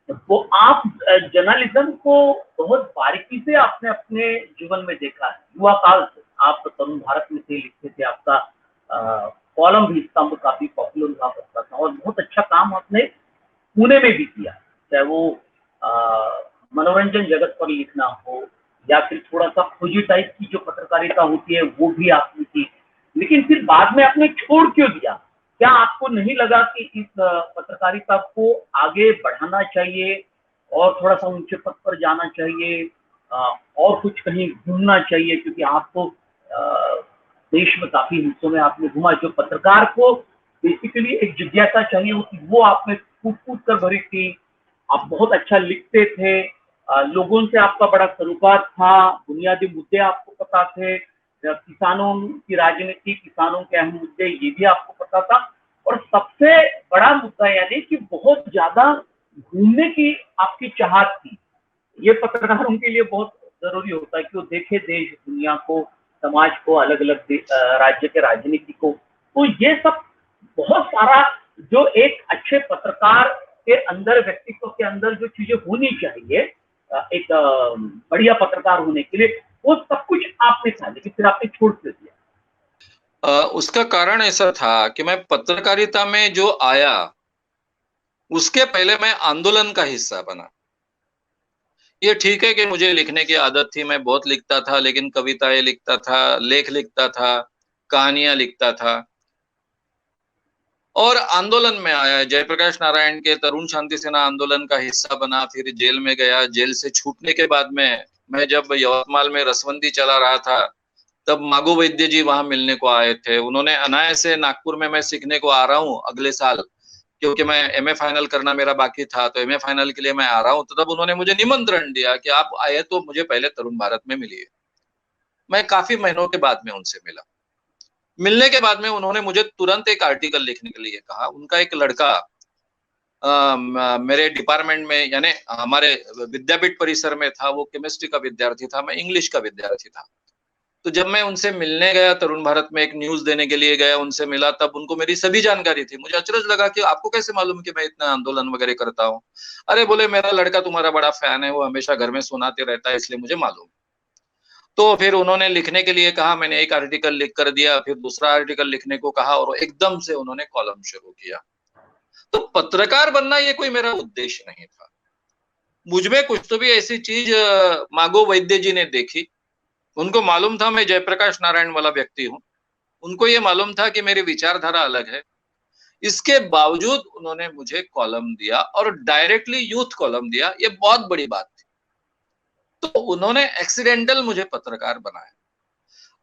वो आप जर्नलिज्म को बहुत बारीकी से आपने अपने जीवन में देखा है। युवा काल से आप तरुण भारत में थे, लिखते थे, आपका कॉलम भी स्तंभ काफ़ी पॉपुलर हुआ करता था और बहुत अच्छा काम आपने पुणे में भी किया। चाहे वो मनोरंजन जगत पर लिखना हो या फिर थोड़ा-सा खोजी टाइप की जो पत्रकारिता होती है, वो भी आपने की। लेकिन फिर बाद में आपने छोड़ क्यों दिया? क्या आपको नहीं लगा कि इस पत्रकारिता को आगे बढ़ाना चाहिए और थोड़ा-सा ऊँचे पद पर जाना चाहिए और कुछ कहीं घूमना चाहिए क्योंकि आपको देश में काफ़ी हिस्सों में आपने घूमा, जो पत्रकार को बेसिकली एक जिज्ञासा चाहिए होती, वो आप में कूट-कूट कर भरी थी। आप बहुत अच्छा लिखते थे, लोगों से आपका बड़ा सरोकार था, बुनियादी मुद्दे आपको पता थे, किसानों की राजनीति, किसानों के अहम मुद्दे ये भी आपको पता था और सबसे बड़ा मुद्दा यानी कि बहुत ज़्यादा घूमने की आपकी चाहत थी। ये पत्रकारों के लिए बहुत ज़रूरी होता है कि वो देखे देश, दुनिया को, समाज को, अलग-अलग राज्य के राजनीति को। तो ये सब बहुत सारा जो एक अच्छे पत्रकार के अंदर, व्यक्तित्व के अंदर जो चीज़ें होनी चाहिए एक बढ़िया पत्रकार होने के लिए, वो सब कुछ आपने था, लेकिन फिर आपने छोड़ क्यों दिया? उसका कारण ऐसा था कि मैं पत्रकारिता में जो आया, उसके पहले मैं आंदोलन का हिस्सा बना। ये ठीक है कि मुझे लिखने की आदत थी, मैं बहुत लिखता था, लेकिन कविताएँ लिखता था, लेख लिखता था, कहानियाँ लिखता था। और आंदोलन में आया, जयप्रकाश नारायण के तरुण शांति सेना आंदोलन का हिस्सा बना, फिर जेल में गया, जेल से छूटने के बाद में मैं जब यवतमाल में रसवंती चला रहा था, तब मागो वैद्य जी वहाँ मिलने को आए थे। उन्होंने अनायास से नागपुर में मैं सीखने को आ रहा हूँ अगले साल, क्योंकि मैं एमए फाइनल करना मेरा बाकी था, तो एमए फाइनल के लिए मैं आ रहा हूँ, तो तब उन्होंने मुझे निमंत्रण दिया कि आप आए तो मुझे पहले तरुण भारत में मिलिए। मैं काफ़ी महीनों के बाद में उनसे मिला। मिलने के बाद में उन्होंने मुझे तुरंत एक आर्टिकल लिखने के लिए कहा। उनका एक लड़का मेरे डिपार्टमेंट में यानी हमारे विद्यापीठ परिसर में था, वो केमिस्ट्री का विद्यार्थी था, मैं इंग्लिश का विद्यार्थी था। तो जब मैं उनसे मिलने गया, तरुण भारत में एक न्यूज़ देने के लिए गया, उनसे मिला, तब उनको मेरी सभी जानकारी थी। मुझे अचरज लगा कि आपको कैसे मालूम कि मैं इतना आंदोलन वगैरह करता हूँ? अरे बोले, मेरा लड़का तुम्हारा बड़ा फैन है, वो हमेशा घर में सुनाते रहता है, इसलिए मुझे मालूम। तो फिर उन्होंने लिखने के लिए कहा, मैंने एक आर्टिकल लिख कर दिया, फिर दूसरा आर्टिकल लिखने को कहा और एकदम से उन्होंने कॉलम शुरू किया। तो पत्रकार बनना ये कोई मेरा उद्देश्य नहीं था। मुझ में कुछ तो भी ऐसी चीज़ मागो वैद्य जी ने देखी। उनको मालूम था मैं जयप्रकाश नारायण वाला व्यक्ति हूँ। उनको ये मालूम था कि मेरी विचारधारा अलग है। इसके बावजूद उन्होंने मुझे कॉलम दिया और डायरेक्टली यूथ कॉलम दिया, ये बहुत बड़ी बात थी। तो उन्होंने एक्सीडेंटल मुझे पत्रकार बनाया।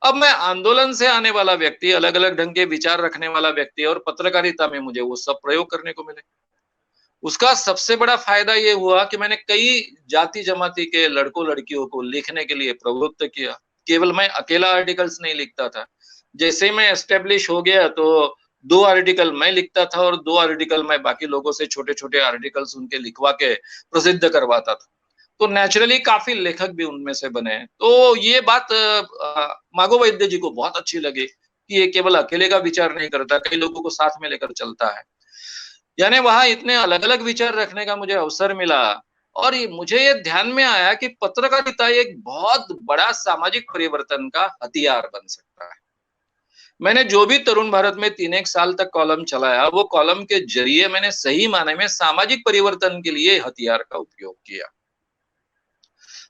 अब मैं आंदोलन से आने वाला व्यक्ति, अलग-अलग ढंग के विचार रखने वाला व्यक्ति और पत्रकारिता में मुझे वो सब प्रयोग करने को मिले। उसका सबसे बड़ा फायदा ये हुआ कि मैंने कई जाति-जमाती के लड़कों-लड़कियों को लिखने के लिए प्रवृत्त किया। केवल मैं अकेला आर्टिकल्स नहीं लिखता था। जैसे ही मैं एस्टेब्लिश हो गया तो 2 आर्टिकल मैं लिखता था और 2 आर्टिकल मैं बाकी लोगों से छोटे-छोटे आर्टिकल्स उनके लिखवा के प्रसिद्ध करवाता था। तो नेचुरली काफ़ी लेखक भी उनमें से बने। तो ये बात मागो वैद्य जी को बहुत अच्छी लगी कि ये केवल अकेले का विचार नहीं करता, कई लोगों को साथ में लेकर चलता है। यानी वहाँ इतने अलग-अलग विचार रखने का मुझे अवसर मिला और मुझे ये ध्यान में आया कि पत्रकारिता एक बहुत बड़ा सामाजिक परिवर्तन का हथियार बन सकता है। मैंने जो भी तरुण भारत में 3 एक साल तक कॉलम चलाया, वो कॉलम के ज़रिए मैंने सही मायने में सामाजिक परिवर्तन के लिए हथियार का उपयोग किया।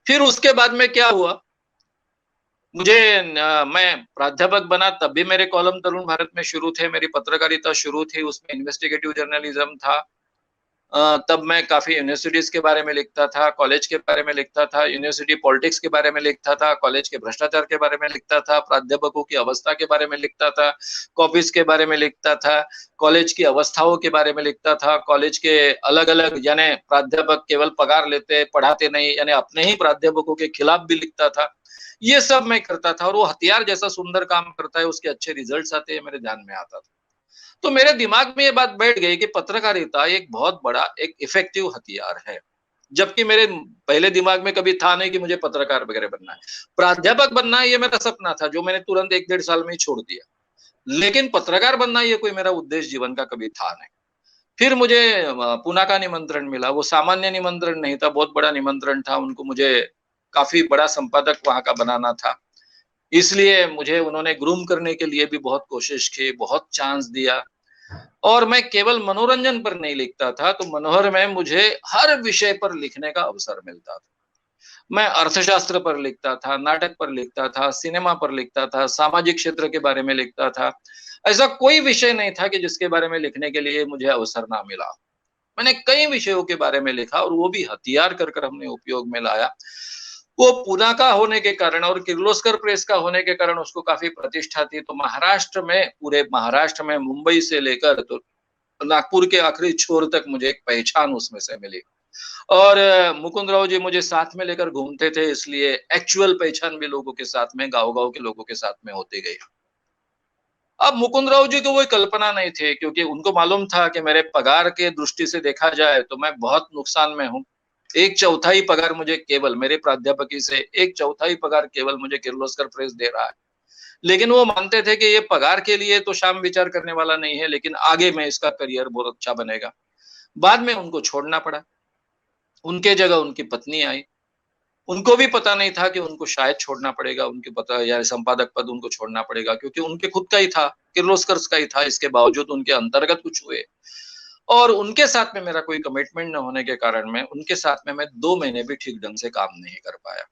फिर उसके बाद में क्या हुआ? मैं प्राध्यापक बना तब भी मेरे कॉलम तरुण भारत में शुरू थे, मेरी पत्रकारिता शुरू थी, उसमें इन्वेस्टिगेटिव जर्नलिज्म था। तब मैं काफ़ी यूनिवर्सिटीज़ के बारे में लिखता था, कॉलेज के बारे में लिखता था, यूनिवर्सिटी पॉलिटिक्स के बारे में लिखता था, कॉलेज के भ्रष्टाचार के बारे में लिखता था, प्राध्यापकों की अवस्था के बारे में लिखता था, कॉपीज़ के बारे में लिखता था, कॉलेज की अवस्थाओं के बारे में लिखता था, कॉलेज के अलग-अलग यानी प्राध्यापक केवल पगार लेते, पढ़ाते नहीं, यानी अपने ही प्राध्यापकों के खिलाफ भी लिखता था। ये सब मैं करता था और वो हथियार जैसा सुंदर काम करता है, उसके अच्छे रिजल्ट्स आते हैं, मेरे ध्यान में आता था। तो मेरे दिमाग में ये बात बैठ गई कि पत्रकारिता एक बहुत बड़ा एक इफेक्टिव हथियार है। जबकि मेरे पहले दिमाग में कभी था नहीं कि मुझे पत्रकार वगैरह बनना है। प्राध्यापक बनना ये मेरा सपना था, जो मैंने तुरंत 1 डेढ़ साल में ही छोड़ दिया। लेकिन पत्रकार बनना ये कोई मेरा उद्देश्य जीवन का कभी था नहीं। फिर मुझे पूना का निमंत्रण मिला। वो सामान्य निमंत्रण नहीं था, बहुत बड़ा निमंत्रण था। उनको मुझे काफ़ी बड़ा संपादक वहाँ का बनाना था। इसलिए मुझे उन्होंने ग्रूम करने के लिए भी बहुत कोशिश की, बहुत चांस दिया और मैं केवल मनोरंजन पर नहीं लिखता था, तो मनोहर में मुझे हर विषय पर लिखने का अवसर मिलता था। मैं अर्थशास्त्र पर लिखता था, नाटक पर लिखता था, सिनेमा पर लिखता था, सामाजिक क्षेत्र के बारे में लिखता था। ऐसा कोई विषय नहीं था कि जिसके बारे में लिखने के लिए मुझे अवसर ना मिला। मैंने कई विषयों के बारे में लिखा और वो भी हथियार कर हमने उपयोग में लाया। वो पूना का होने के कारण और किर्लोस्कर प्रेस का होने के कारण उसको काफ़ी प्रतिष्ठा थी। तो महाराष्ट्र में, पूरे महाराष्ट्र में मुंबई से लेकर तो नागपुर के आखिरी छोर तक मुझे एक पहचान उसमें से मिली। और मुकुंद राव जी मुझे साथ में लेकर घूमते थे, इसलिए एक्चुअल पहचान भी लोगों के साथ में, गाँव-गाँव के लोगों के साथ में होती गई। अब मुकुंद राव जी को वो कल्पना नहीं थी, क्योंकि उनको मालूम था कि मेरे पगार के दृष्टि से देखा जाए तो मैं बहुत नुकसान में हूँ। 1/4 पगार मुझे केवल मेरे प्राध्यापकी से 1/4 पगार केवल मुझे किर्लोस्कर प्रेस दे रहा है। लेकिन वो मानते थे कि ये पगार के लिए तो श्याम विचार करने वाला नहीं है, लेकिन आगे में इसका करियर बहुत अच्छा बनेगा। बाद में उनको छोड़ना पड़ा। उनके जगह उनकी पत्नी आई। उनको भी पता नहीं था कि उनको शायद छोड़ना पड़ेगा, उनके पता या संपादक पद उनको छोड़ना पड़ेगा, क्योंकि उनके खुद का ही था, किर्लोस्कर का ही था, इसके बावजूद उनके अंतर्गत कुछ हुए। और उनके साथ में मेरा कोई कमिटमेंट न होने के कारण में उनके साथ में मैं 2 महीने भी ठीक ढंग से काम नहीं कर पाया।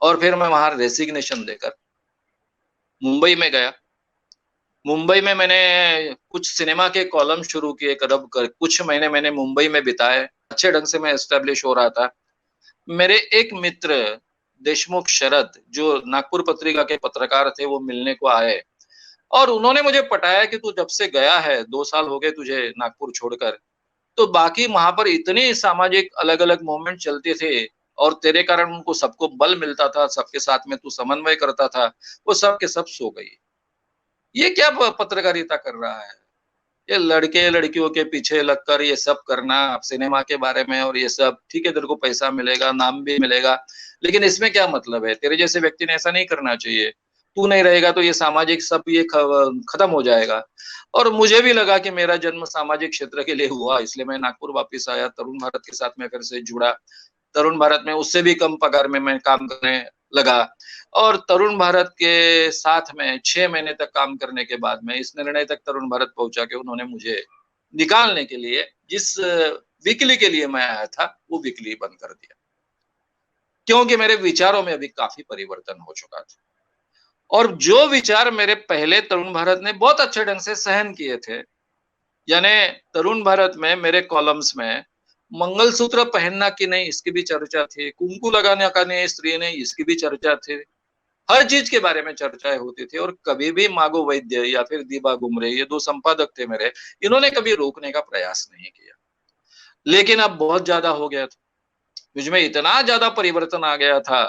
और फिर मैं वहाँ रेज़िग्नेशन देकर मुंबई में गया। मुंबई में मैंने कुछ सिनेमा के कॉलम शुरू किए, करब कर कुछ महीने मैंने मुंबई में बिताए। अच्छे ढंग से मैं एस्टेब्लिश हो रहा था। मेरे एक मित्र देशमुख शरद, जो नागपुर पत्रिका के पत्रकार थे, वो मिलने को आए और उन्होंने मुझे पटाया कि तू जब से गया है, 2 साल हो गए तुझे नागपुर छोड़कर, तो बाकी वहाँ पर इतनी सामाजिक अलग-अलग मूवमेंट चलते थे और तेरे कारण उनको सबको बल मिलता था, सबके साथ में तू समन्वय करता था, वो सब के सब सो गई। ये क्या पत्रकारिता कर रहा है? ये लड़के-लड़कियों के पीछे लगकर ये सब करना, सिनेमा के बारे में और ये सब, ठीक है तेरे को पैसा मिलेगा, नाम भी मिलेगा, लेकिन इसमें क्या मतलब है? तेरे जैसे व्यक्ति ने ऐसा नहीं करना चाहिए। तू नहीं रहेगा तो ये सामाजिक सब ये खत्म हो जाएगा। और मुझे भी लगा कि मेरा जन्म सामाजिक क्षेत्र के लिए हुआ, इसलिए मैं नागपुर वापस आया, तरुण भारत के साथ में फिर से जुड़ा। तरुण भारत में उससे भी कम पगार में मैं काम करने लगा और तरुण भारत के साथ में 6 महीने तक काम करने के बाद में इस निर्णय तक तरुण भारत पहुँचा कि उन्होंने मुझे निकालने के लिए जिस वीकली के लिए मैं आया था, वो वीकली बंद कर दिया। क्योंकि मेरे विचारों में अभी काफ़ी परिवर्तन हो चुका था। और जो विचार मेरे पहले तरुण भारत ने बहुत अच्छे ढंग से सहन किए थे, यानी तरुण भारत में मेरे कॉलम्स में मंगलसूत्र पहनना कि नहीं इसकी भी चर्चा थी, कुंकू लगाने का नहीं स्त्री ने इसकी भी चर्चा थी। हर चीज के बारे में चर्चाएं होती थी और कभी भी मागो वैद्य या फिर दीपा गुमरे, ये 2 संपादक थे मेरे, इन्होंने कभी रोकने का प्रयास नहीं किया। लेकिन अब बहुत ज्यादा हो गया था, मुझ में इतना ज्यादा परिवर्तन आ गया था,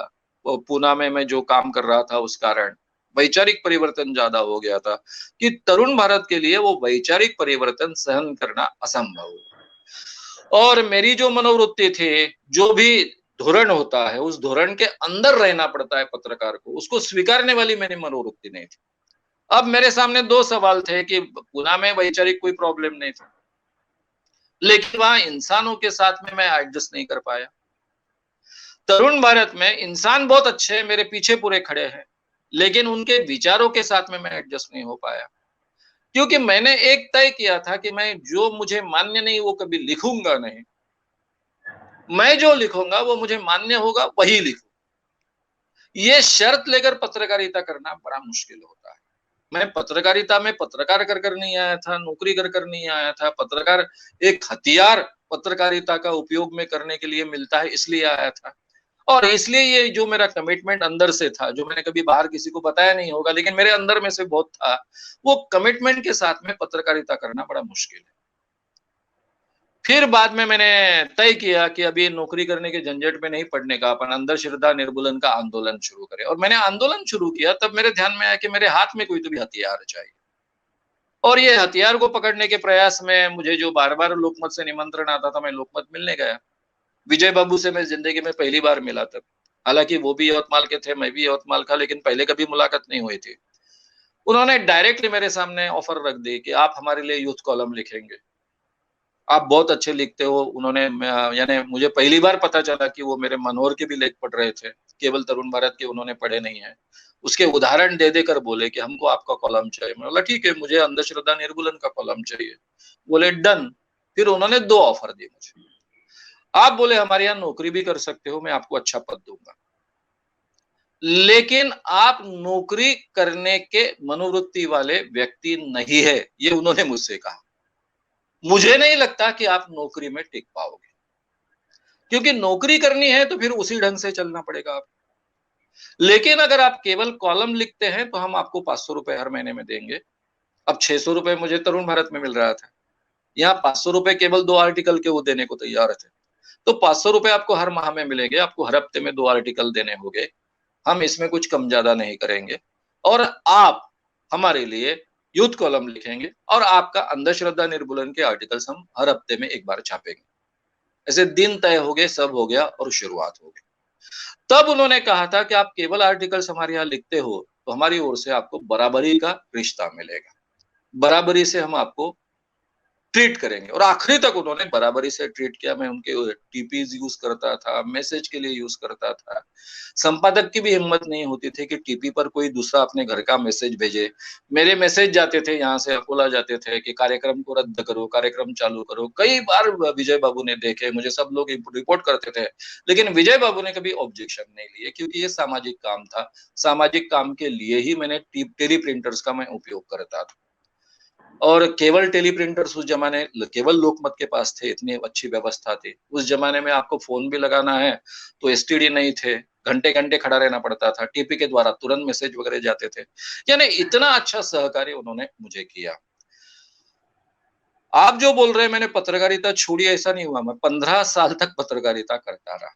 वो पूना में मैं जो काम कर रहा था उस कारण वैचारिक परिवर्तन ज्यादा हो गया था कि तरुण भारत के लिए वो वैचारिक परिवर्तन सहन करना असंभव। और मेरी जो मनोवृत्ति थी, जो भी धोरण होता है, उस धोरण के अंदर रहना पड़ता है पत्रकार को, उसको स्वीकारने वाली मेरी मनोवृत्ति नहीं थी। अब मेरे सामने 2 सवाल थे कि पूना में वैचारिक कोई प्रॉब्लम नहीं था, लेकिन वहाँ इंसानों के साथ में मैं एडजस्ट नहीं कर पाया। तरुण भारत में इंसान बहुत अच्छे मेरे पीछे पूरे खड़े हैं, लेकिन उनके विचारों के साथ में मैं एडजस्ट नहीं हो पाया। क्योंकि मैंने एक तय किया था कि मैं जो मुझे मान्य नहीं वो कभी लिखूंगा नहीं। मैं जो लिखूंगा वो मुझे मान्य होगा वही लिखूं। ये शर्त लेकर पत्रकारिता करना बड़ा मुश्किल होता है। मैं पत्रकारिता में पत्रकार कर नहीं आया था, नौकरी कर नहीं आया था। पत्रकार एक हथियार पत्रकारिता का उपयोग में करने के लिए मिलता है, इसलिए आया था। और इसलिए ये जो मेरा कमिटमेंट अंदर से था, जो मैंने कभी बाहर किसी को बताया नहीं होगा, लेकिन मेरे अंदर में से बहुत था, वो कमिटमेंट के साथ में पत्रकारिता करना बड़ा मुश्किल है। फिर बाद में मैंने तय किया कि अभी नौकरी करने के झंझट में नहीं पड़ने का, अपन अंदर श्रद्धा निर्मूलन का आंदोलन शुरू करें। और मैंने आंदोलन शुरू किया, तब मेरे ध्यान में आया कि मेरे हाथ में कोई तो भी हथियार चाहिए। और ये हथियार को पकड़ने के प्रयास में मुझे जो बार-बार लोकमत से निमंत्रण आता था, मैं लोकमत मिलने गया। विजय बाबू से मैं जिंदगी में पहली बार मिला तब। हालांकि वो भी यवतमाल के थे, मैं भी यवतमाल का, लेकिन पहले कभी मुलाकात नहीं हुई थी। उन्होंने डायरेक्टली मेरे सामने ऑफर रख दी कि आप हमारे लिए यूथ कॉलम लिखेंगे। आप बहुत अच्छे लिखते हो। उन्होंने यानी मुझे पहली बार पता चला कि वो मेरे मनोहर के भी लेख पढ़ रहे थे, केवल तरुण भारत के उन्होंने पढ़े नहीं है। उसके उदाहरण दे देकर बोले कि हमको आपका कॉलम चाहिए। मैंने बोला ठीक है, मुझे अंधश्रद्धा निर्मूलन का कॉलम चाहिए। बोले डन। फिर उन्होंने 2 ऑफर दिए मुझे। आप बोले हमारे यहाँ नौकरी भी कर सकते हो, मैं आपको अच्छा पद दूंगा, लेकिन आप नौकरी करने के मनोवृत्ति वाले व्यक्ति नहीं है, ये उन्होंने मुझसे कहा। मुझे नहीं लगता कि आप नौकरी में टिक पाओगे, क्योंकि नौकरी करनी है तो फिर उसी ढंग से चलना पड़ेगा आप। लेकिन अगर आप केवल कॉलम लिखते हैं तो हम आपको 500 रुपए हर महीने में देंगे। अब 600 रुपए मुझे तरुण भारत में मिल रहा था, यहाँ 500 रुपए केवल 2 आर्टिकल के वो देने को तैयार थे। तो 500 रुपए आपको हर माह में मिलेंगे, आपको हर हफ्ते में 2 आर्टिकल देने होंगे। हम इसमें कुछ कम ज्यादा नहीं करेंगे, और आप हमारे लिए यूथ कॉलम लिखेंगे और आपका अंधश्रद्धा निर्मूलन के आर्टिकल्स हम हर हफ्ते में एक बार छापेंगे। ऐसे दिन तय हो गए, सब हो गया और शुरुआत हो गई। तब उन्होंने कहा था कि आप केवल आर्टिकल्स हमारे यहाँ लिखते हो तो हमारी ओर से आपको बराबरी का रिश्ता मिलेगा, बराबरी से हम आपको ट्रीट करेंगे। और आखिरी तक उन्होंने बराबरी से ट्रीट किया। मैं उनके टीपीज यूज करता था, मैसेज के लिए यूज करता था। संपादक की भी हिम्मत नहीं होती थी कि टीपी पर कोई दूसरा अपने घर का मैसेज भेजे। मेरे मैसेज जाते थे, यहाँ से अकोला जाते थे कि कार्यक्रम को रद्द करो, कार्यक्रम चालू करो। कई बार विजय बाबू ने देखे, मुझे सब लोग रिपोर्ट करते थे, लेकिन विजय बाबू ने कभी ऑब्जेक्शन नहीं लिए, क्योंकि ये सामाजिक काम था। सामाजिक काम के लिए ही मैंने टेली प्रिंटर्स का मैं उपयोग करता था। और केवल टेली प्रिंटर्स उस जमाने केवल लोकमत के पास थे, इतनी अच्छी व्यवस्था थी। उस जमाने में आपको फोन भी लगाना है तो एसटीडी नहीं थे, घंटे घंटे खड़ा रहना पड़ता था। टीपी के द्वारा तुरंत मैसेज वगैरह जाते थे। यानी इतना अच्छा सहकार्य उन्होंने मुझे किया। आप जो बोल रहे हैं मैंने पत्रकारिता छोड़ी, ऐसा नहीं हुआ। मैं 15 साल तक पत्रकारिता करता रहा।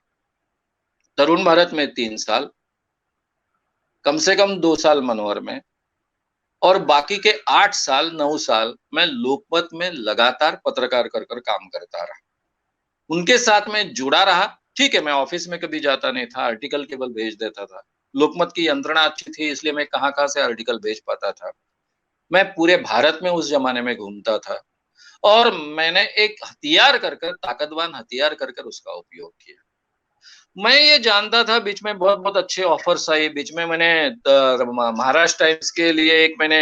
तरुण भारत में 3 साल, कम से कम 2 साल मनोहर में, और बाकी के 8 साल 9 साल मैं लोकमत में लगातार पत्रकार कर काम करता रहा। उनके साथ में जुड़ा रहा। ठीक है, मैं ऑफिस में कभी जाता नहीं था, आर्टिकल केवल भेज देता था। लोकमत की यंत्रणा अच्छी थी, इसलिए मैं कहाँ से आर्टिकल भेज पाता था। मैं पूरे भारत में उस जमाने में घूमता था, और मैंने एक हथियार ताकतवान हथियार कर उसका उपयोग किया। मैं ये जानता था बीच में बहुत बहुत अच्छे ऑफर्स आए। बीच में मैंने महाराष्ट्र टाइम्स के लिए मैंने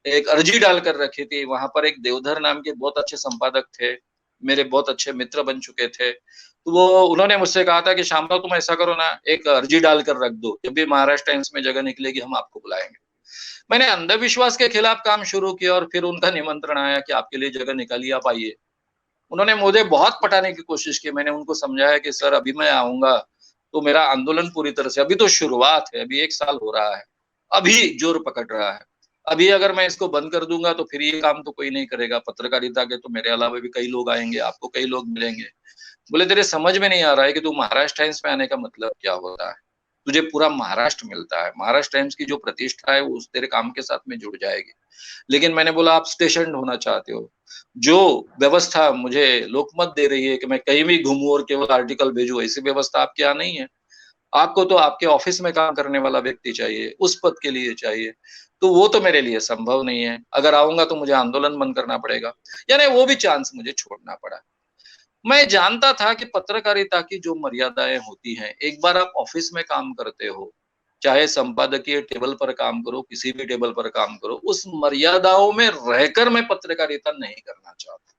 एक अर्जी डालकर रखी थी। वहां पर एक देवधर नाम के बहुत अच्छे संपादक थे, मेरे बहुत अच्छे मित्र बन चुके थे। तो वो उन्होंने मुझसे कहा था कि शामराव तुम ऐसा करो ना, एक अर्जी डालकर रख दो, जब भी महाराष्ट्र टाइम्स में जगह निकलेगी हम आपको बुलाएंगे। मैंने अंधविश्वास के खिलाफ काम शुरू किया, और फिर उनका निमंत्रण आया कि आपके लिए जगह निकाली, आप आइए। उन्होंने मुझे बहुत पटाने की कोशिश की। मैंने उनको समझाया कि सर अभी मैं आऊंगा तो मेरा आंदोलन पूरी तरह से, अभी तो शुरुआत है, अभी 1 साल हो रहा है, अभी जोर पकड़ रहा है। अभी अगर मैं इसको बंद कर दूंगा तो फिर ये काम तो कोई नहीं करेगा। पत्रकारिता के तो मेरे अलावा भी कई लोग आएंगे, आपको कई लोग मिलेंगे। बोले तेरे समझ में नहीं आ रहा है कि तू महाराष्ट्र टाइम्स में आने का मतलब क्या होता है। तुझे पूरा महाराष्ट्र मिलता है, महाराष्ट्र टाइम्स की जो प्रतिष्ठा है वो उस तेरे काम के साथ में जुड़ जाएगी। लेकिन मैंने बोला आप स्टेशन होना चाहते हो, जो व्यवस्था मुझे लोकमत दे रही है कि मैं कहीं भी घूमूं और केवल आर्टिकल भेजूं, ऐसी व्यवस्था आपके यहाँ नहीं है। आपको तो आपके ऑफिस में काम करने वाला व्यक्ति चाहिए, उस पद के लिए चाहिए। तो वो तो मेरे लिए संभव नहीं है। अगर आऊंगा तो मुझे आंदोलन बंद करना पड़ेगा। यानी वो भी चांस मुझे छोड़ना पड़ा। मैं जानता था कि पत्रकारिता की जो मर्यादाएं होती हैं, एक बार आप ऑफिस में काम करते हो, चाहे संपादकीय टेबल पर काम करो, किसी भी टेबल पर काम करो, उस मर्यादाओं में रहकर मैं पत्रकारिता नहीं करना चाहता।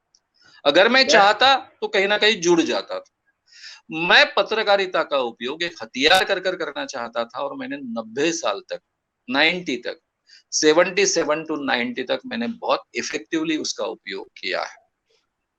अगर मैं चाहता तो कहीं ना कहीं जुड़ जाता था। मैं पत्रकारिता का उपयोग एक हथियार कर करना चाहता था, और मैंने 90 साल तक, 90 तक, 77 to 90 तक मैंने बहुत इफेक्टिवली उसका उपयोग किया है।